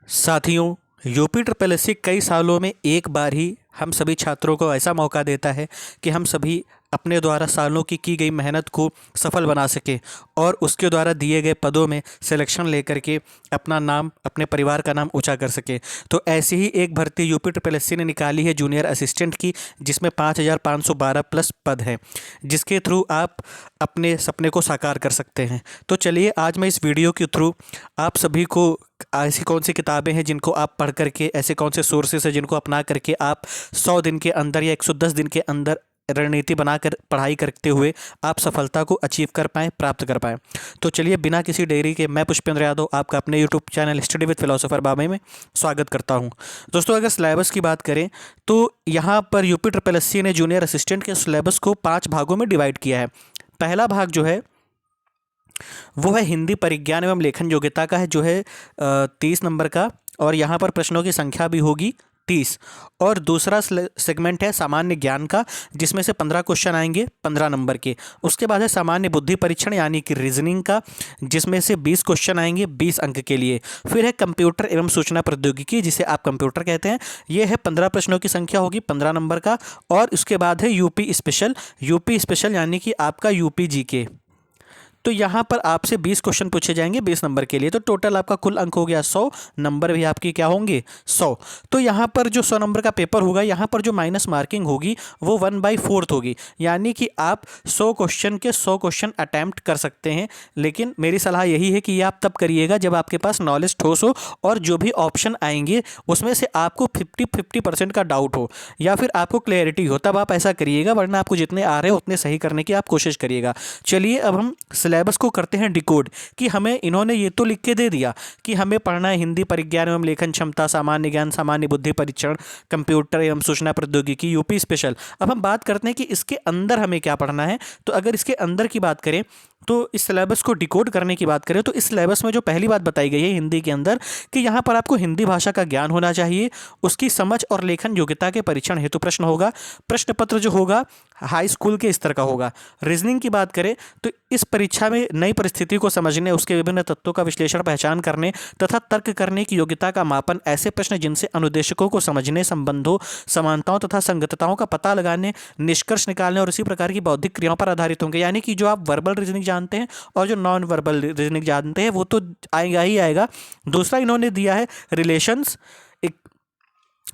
साथियों, UP triple SC कई सालों में एक बार ही हम सभी छात्रों को ऐसा मौका देता है कि हम सभी अपने द्वारा सालों की गई मेहनत को सफल बना सकें और उसके द्वारा दिए गए पदों में सिलेक्शन लेकर के अपना नाम, अपने परिवार का नाम ऊंचा कर सकें। तो ऐसी ही एक भर्ती यूपी ट्रिपल एससी ने निकाली है जूनियर असिस्टेंट की, जिसमें 5,512 प्लस पद हैं, जिसके थ्रू आप अपने सपने को साकार कर सकते हैं। तो चलिए, आज मैं इस वीडियो के थ्रू आप सभी को ऐसी कौन सी किताबें हैं जिनको आप पढ़ करके, ऐसे कौन से सोर्सेस हैं जिनको अपना करके आप 100 दिन के अंदर या 110 दिन के अंदर रणनीति बनाकर पढ़ाई करते हुए आप सफलता को अचीव कर पाएँ, प्राप्त कर पाएँ। तो चलिए, बिना किसी देरी के मैं पुष्पेंद्र यादव आपका अपने YouTube channel study with philosopher बाबे में स्वागत करता हूं। दोस्तों, अगर सिलेबस की बात करें तो यहाँ पर यूपी ट्रिपल एससी ने जूनियर असिस्टेंट के सिलेबस को 5 भागों में डिवाइड किया है। पहला भाग जो है वो है हिंदी परिज्ञान एवं लेखन योग्यता का है, जो है 30 नंबर का, और यहाँ पर प्रश्नों की संख्या भी होगी 30। और दूसरा सेगमेंट है सामान्य ज्ञान का, जिसमें से 15 क्वेश्चन आएंगे 15 नंबर के। उसके बाद है सामान्य बुद्धि परीक्षण यानी कि रीजनिंग का, जिसमें से 20 क्वेश्चन आएंगे 20 अंक के लिए। फिर है कंप्यूटर एवं सूचना प्रौद्योगिकी, जिसे आप कंप्यूटर कहते हैं, ये है 15 प्रश्नों की संख्या होगी 15 नंबर का। और उसके बाद है यूपी स्पेशल यानी कि आपका यूपी जीके। तो यहाँ पर आपसे 20 क्वेश्चन पूछे जाएंगे 20 नंबर के लिए। तो टोटल आपका कुल अंक हो गया 100, नंबर भी आपकी क्या होंगे 100। तो यहाँ पर जो 100 नंबर का पेपर होगा, यहाँ पर जो माइनस मार्किंग होगी वो 1/4 होगी, यानी कि आप 100 क्वेश्चन के 100 क्वेश्चन अटैम्प्ट कर सकते हैं। लेकिन मेरी सलाह यही है कि ये आप तब करिएगा जब आपके पास नॉलेज ठोस हो और जो भी ऑप्शन आएंगे उसमें से आपको 50% का डाउट हो या फिर आपको क्लैरिटी हो, तब आप ऐसा करिएगा। वरना आपको जितने आ रहे हो उतने सही करने की आप कोशिश करिएगा। चलिए, अब हम सिलेबस को करते हैं डिकोड कि हमें इन्होंने ये तो लिख के दे दिया कि हमें पढ़ना है हिंदी परिज्ञान एवं लेखन क्षमता, सामान्य ज्ञान, सामान्य बुद्धि परीक्षण, कंप्यूटर एवं सूचना प्रौद्योगिकी, यूपी स्पेशल। अब हम बात करते हैं कि इसके अंदर हमें क्या पढ़ना है। तो अगर इसके अंदर की बात करें, तो इस सिलेबस को डिकोड करने की बात करें, तो इस सिलेबस में जो पहली बात बताई गई है हिंदी के अंदर कि यहाँ पर आपको हिंदी भाषा का ज्ञान होना चाहिए, उसकी समझ और लेखन योग्यता के परीक्षण हेतु प्रश्न होगा। प्रश्न पत्र जो होगा हाई स्कूल के स्तर का होगा। रीजनिंग की बात करें तो इस परीक्षा में नई परिस्थिति को समझने, उसके विभिन्न तत्वों का विश्लेषण, पहचान करने तथा तर्क करने की योग्यता का मापन, ऐसे प्रश्न जिनसे अनुदेशकों को समझने, संबंधों, समानताओं तथा संगतताओं का पता लगाने, निष्कर्ष निकालने और इसी प्रकार की बौद्धिक क्रियाओं पर आधारित होंगे। यानी कि जो आप वर्बल रीजनिंग जानते हैं और जो नॉन वर्बल रीजनिंग जानते हैं वो तो आएगा ही आएगा। दूसरा इन्होंने दिया है रिलेशंस,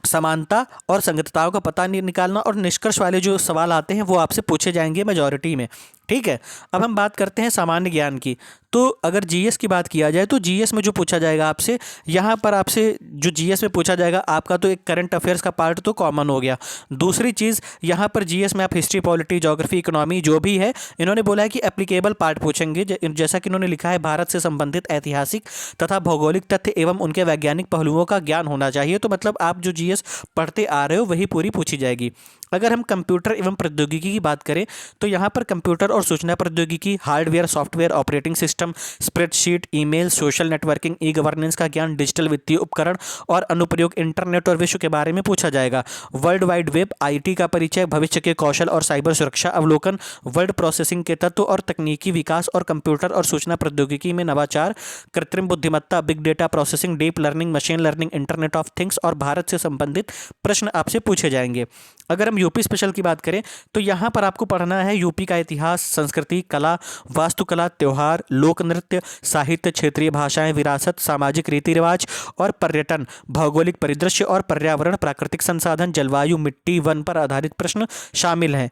समानता और संगतताओं का पता निकालना, और निष्कर्ष वाले जो सवाल आते हैं वो आपसे पूछे जाएंगे मेजॉरिटी में। ठीक है, अब हम बात करते हैं सामान्य ज्ञान की। तो अगर जीएस की बात किया जाए तो जीएस में जो पूछा जाएगा आपसे, यहाँ पर आपसे जो जीएस में पूछा जाएगा, आपका तो एक करंट अफेयर्स का पार्ट तो कॉमन हो गया। दूसरी चीज़, यहाँ पर जीएस में आप हिस्ट्री, पॉलिटी, ज्योग्राफी, इकोनॉमी जो भी है, इन्होंने बोला है कि एप्लीकेबल पार्ट पूछेंगे। जैसा कि इन्होंने लिखा है, भारत से संबंधित ऐतिहासिक तथा भौगोलिक तथ्य एवं उनके वैज्ञानिक पहलुओं का ज्ञान होना चाहिए। तो मतलब आप जो जीएस पढ़ते आ रहे हो वही पूरी पूछी जाएगी। अगर हम कंप्यूटर एवं प्रौद्योगिकी की बात करें तो यहाँ पर कंप्यूटर और सूचना प्रौद्योगिकी, hardware, software, operating system, spreadsheet, email, social networking, e governance का ज्ञान, डिजिटल वित्तीय उपकरण और अनुप्रयोग, इंटरनेट और विश्व के बारे में पूछा जाएगा। वर्ल्ड वाइड वेब, आईटी का परिचय, भविष्य के कौशल और साइबर सुरक्षा अवलोकन, वर्ड प्रोसेसिंग के तत्व और तकनीकी विकास और कंप्यूटर और सूचना प्रौद्योगिकी में नवाचार, कृत्रिम बुद्धिमत्ता, big data processing, deep learning, machine learning, internet of things और भारत से संबंधित प्रश्न आपसे पूछे जाएंगे। अगर हम यूपी स्पेशल की बात करें तो यहाँ पर आपको पढ़ना है यूपी का इतिहास, संस्कृति, कला, वास्तुकला, त्योहार, लोक नृत्य, साहित्य, क्षेत्रीय भाषाएं, विरासत, सामाजिक रीति रिवाज और पर्यटन, भौगोलिक परिदृश्य और पर्यावरण, प्राकृतिक संसाधन, जलवायु, मिट्टी, वन पर आधारित प्रश्न शामिल हैं।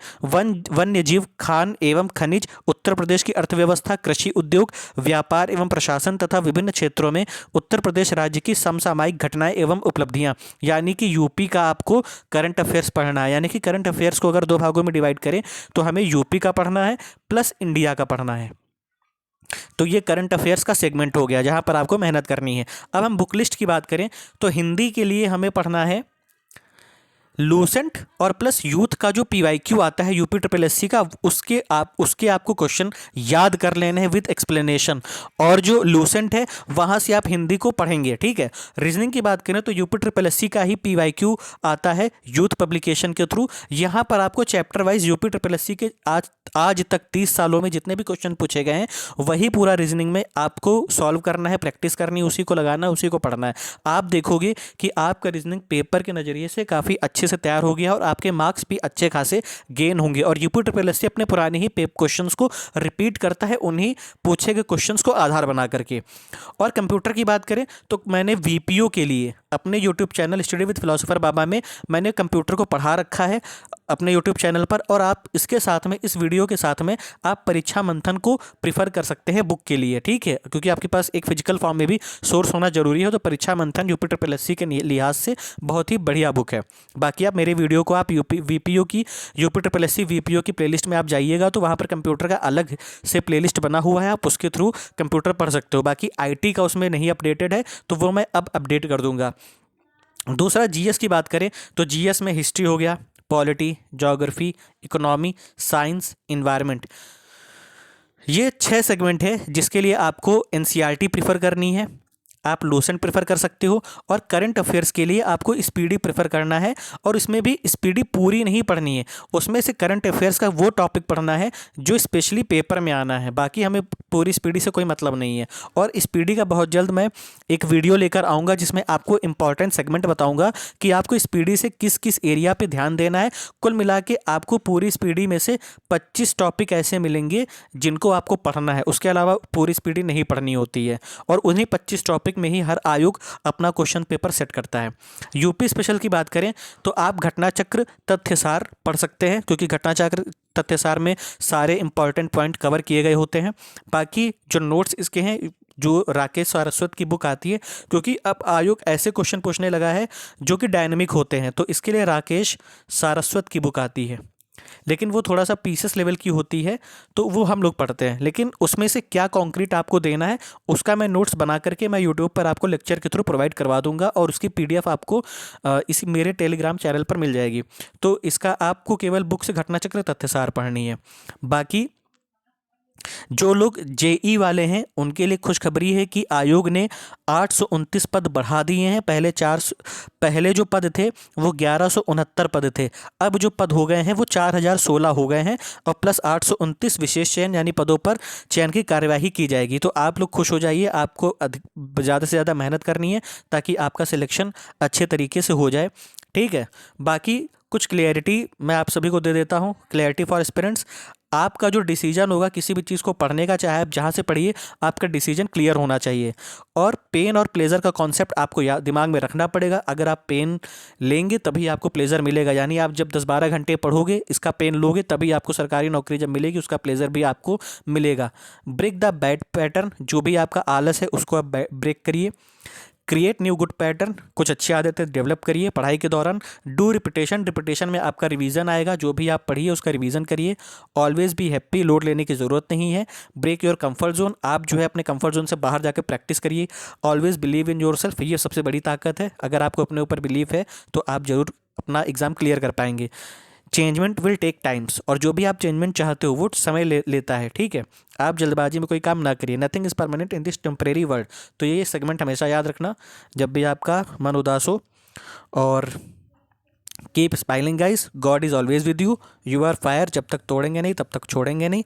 वन्य जीव, खान एवं खनिज, उत्तर प्रदेश की अर्थव्यवस्था, कृषि उद्योग, व्यापार एवं प्रशासन तथा विभिन्न क्षेत्रों में उत्तर प्रदेश राज्य की समसामयिक घटनाएं एवं उपलब्धियां। यानी कि यूपी का आपको करंट अफेयर्स पढ़ना है। यानी कि करंट अफेयर्स को अगर 2 भागों में डिवाइड करें तो हमें यूपी का पढ़ना है प्लस इंडिया का पढ़ना है। तो ये करंट अफेयर्स का सेगमेंट हो गया जहां पर आपको मेहनत करनी है। अब हम बुक लिस्ट की बात करें तो हिंदी के लिए हमें पढ़ना है लूसेंट और प्लस यूथ का जो पीवाईक्यू आता है यूपी ट्रिपल एससी का, उसके आपको क्वेश्चन याद कर लेने हैं विद एक्सप्लेनेशन। और जो लूसेंट है वहाँ से आप हिंदी को पढ़ेंगे, ठीक है। रीजनिंग की बात करें तो यूपी ट्रिपल एससी का ही पीवाईक्यू आता है यूथ पब्लिकेशन के थ्रू। यहाँ पर आपको chapter wise UP triple SC के आज तक 30 सालों में जितने भी क्वेश्चन पूछे गए हैं वही पूरा रीजनिंग में आपको सॉल्व करना है, प्रैक्टिस करनी है, उसी को लगाना है, उसी को पढ़ना है। आप देखोगे कि आपका रीजनिंग पेपर के नज़रिए से काफ़ी अच्छे से तैयार हो गया और आपके मार्क्स भी अच्छे खासे गेन होंगे। और यूपी ट्रिपल एससी अपने पुराने ही क्वेश्चंस को रिपीट करता है उन्हीं पूछे गए क्वेश्चंस को आधार बना करके। और कंप्यूटर की बात करें तो मैंने वीपीओ के लिए अपने YouTube channel study with philosopher Baba में मैंने कंप्यूटर को पढ़ा रखा है अपने यूट्यूब चैनल पर। और आप इसके साथ में, इस वीडियो के साथ में, आप परीक्षा मंथन को प्रीफर कर सकते हैं बुक के लिए, ठीक है, क्योंकि आपके पास एक फिजिकल फॉर्म में भी सोर्स होना जरूरी है। तो परीक्षा मंथन यूपी ट्रिपल एससी के लिहाज से बहुत ही बढ़िया बुक है। बाकी आप मेरे वीडियो को आप यूपी ट्रिपल एससी वीपीओ की प्लेलिस्ट में आप जाइएगा तो वहाँ पर कंप्यूटर का अलग से प्लेलिस्ट बना हुआ है, आप उसके थ्रू कंप्यूटर पढ़ सकते हो। बाकी आईटी का उसमें नहीं अपडेटेड है तो वो मैं अब अपडेट कर दूंगा। दूसरा जीएस की बात करें तो जीएस में हिस्ट्री हो गया, polity, geography, economy, science, environment, ये 6 सेगमेंट है जिसके लिए आपको एनसीईआरटी प्रीफर करनी है, आप लूसेंट प्रेफर कर सकते हो। और करंट अफेयर्स के लिए आपको स्पीडी प्रेफर करना है और इसमें भी स्पीडी पूरी नहीं पढ़नी है, उसमें से करंट अफेयर्स का वो टॉपिक पढ़ना है जो स्पेशली पेपर में आना है, बाकी हमें पूरी स्पीडी से कोई मतलब नहीं है। और स्पीडी का बहुत जल्द मैं एक वीडियो लेकर आऊँगा जिसमें आपको इंपॉर्टेंट सेगमेंट बताऊँगा कि आपको स्पीडी से किस किस एरिया पर ध्यान देना है। कुल मिला के आपको पूरी स्पीडी में से 25 टॉपिक ऐसे मिलेंगे जिनको आपको पढ़ना है, उसके अलावा पूरी स्पीडी नहीं पढ़नी होती है। और उन्हीं 25 टॉपिक में ही हर आयोग अपना क्वेश्चन पेपर सेट करता है। यूपी स्पेशल की बात करें तो आप घटना चक्र तथ्यसार पढ़ सकते हैं क्योंकि घटना चक्र तथ्यसार में सारे इंपॉर्टेंट पॉइंट कवर किए गए होते हैं। बाकी जो नोट्स इसके हैं, जो राकेश सारस्वत की बुक आती है, क्योंकि अब आयोग ऐसे क्वेश्चन पूछने लगा है जो कि डायनेमिक होते हैं, तो इसके लिए राकेश सारस्वत की बुक आती है, लेकिन वो थोड़ा सा पीसेस लेवल की होती है तो वो हम लोग पढ़ते हैं। लेकिन उसमें से क्या कॉन्क्रीट आपको देना है उसका मैं नोट्स बना करके मैं यूट्यूब पर आपको लेक्चर के थ्रू प्रोवाइड करवा दूंगा और उसकी पीडीएफ आपको इसी मेरे टेलीग्राम चैनल पर मिल जाएगी। तो इसका आपको केवल बुक से घटना चक्र तथ्यसार पढ़नी है। बाकी जो लोग जेई वाले हैं उनके लिए खुशखबरी है कि आयोग ने 829 पद बढ़ा दिए हैं। पहले जो पद थे वो 1169 पद थे, अब जो पद हो गए हैं वो 4016 हो गए हैं और प्लस 829 विशेष चयन यानी पदों पर चयन की कार्यवाही की जाएगी। तो आप लोग खुश हो जाइए, आपको ज़्यादा से ज़्यादा मेहनत करनी है ताकि आपका सिलेक्शन अच्छे तरीके से हो जाए, ठीक है। बाकी कुछ क्लियरिटी मैं आप सभी को दे देता हूँ, क्लियरिटी फॉर एस्पिरेंट्स। आपका जो डिसीजन होगा किसी भी चीज़ को पढ़ने का, चाहे आप जहाँ से पढ़िए, आपका डिसीजन क्लियर होना चाहिए। और पेन और प्लेजर का कॉन्सेप्ट आपको याद दिमाग में रखना पड़ेगा। अगर आप पेन लेंगे तभी आपको प्लेजर मिलेगा, यानी आप जब 10-12 घंटे पढ़ोगे, इसका पेन लोगे, तभी आपको सरकारी नौकरी जब मिलेगी उसका प्लेजर भी आपको मिलेगा। ब्रेक द बैड पैटर्न, जो भी आपका आलस है उसको आप ब्रेक करिए। क्रिएट न्यू गुड पैटर्न, कुछ अच्छी आदतें डेवलप करिए पढ़ाई के दौरान। डू रिपीटेशन में आपका रिवीजन आएगा, जो भी आप पढ़िए उसका रिवीजन करिए। ऑलवेज बी हैप्पी, लोड लेने की ज़रूरत नहीं है। ब्रेक योर कंफर्ट जोन, आप जो है अपने कंफर्ट जोन से बाहर जाकर प्रैक्टिस करिए। Always believe in your self, ये सबसे बड़ी ताकत है। अगर आपको अपने ऊपर बिलीव है तो आप ज़रूर अपना एग्ज़ाम क्लियर कर पाएंगे। चेंजमेंट विल टेक टाइम्स, और जो भी आप चेंजमेंट चाहते हो वो समय लेता है, ठीक है। आप जल्दबाजी में कोई काम ना करिए। Nothing is permanent in this temporary world, तो ये सेगमेंट हमेशा याद रखना जब भी आपका मन उदास हो। और keep smiling guys, God is always with you, you are fire, जब तक तोड़ेंगे नहीं तब तक छोड़ेंगे नहीं।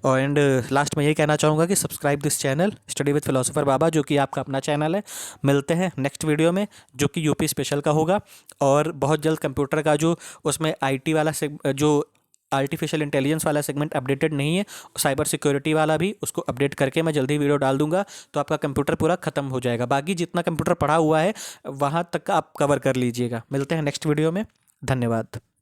और एंड लास्ट में यही कहना चाहूँगा कि subscribe this channel study with philosopher Baba, जो कि आपका अपना चैनल है। मिलते हैं नेक्स्ट वीडियो में जो कि यूपी स्पेशल का होगा। और बहुत जल्द कंप्यूटर का जो उसमें आईटी वाला जो आर्टिफिशियल इंटेलिजेंस वाला सेगमेंट अपडेटेड नहीं है, साइबर सिक्योरिटी वाला भी, उसको अपडेट करके मैं जल्दी वीडियो डाल दूंगा, तो आपका कंप्यूटर पूरा खत्म हो जाएगा। बाकी जितना कंप्यूटर पढ़ा हुआ है वहाँ तक आप कवर कर लीजिएगा। मिलते हैं नेक्स्ट वीडियो में, धन्यवाद।